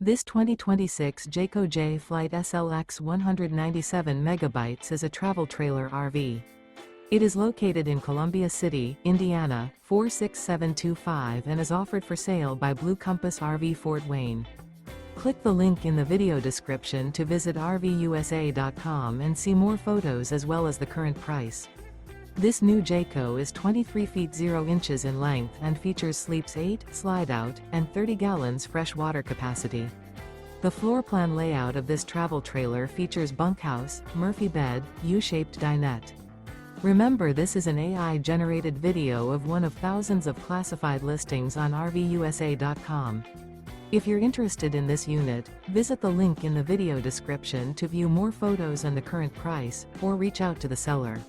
This 2026 Jayco Jay Flight SLX 197 megabytes is a travel trailer RV. It is located in Columbia City, Indiana, 46725 and is offered for sale by Blue Compass RV Fort Wayne. Click the link in the video description to visit RVUSA.com and see more photos as well as the current price. This new Jayco is 23 feet 0 inches in length and features sleeps 8, Slideout, and 30 gallons fresh water capacity. The floor plan layout of this travel trailer features bunkhouse, Murphy bed, U-shaped dinette. Remember, this is an AI-generated video of one of thousands of classified listings on RVUSA.com. If you're interested in this unit, visit the link in the video description to view more photos and the current price, or reach out to the seller.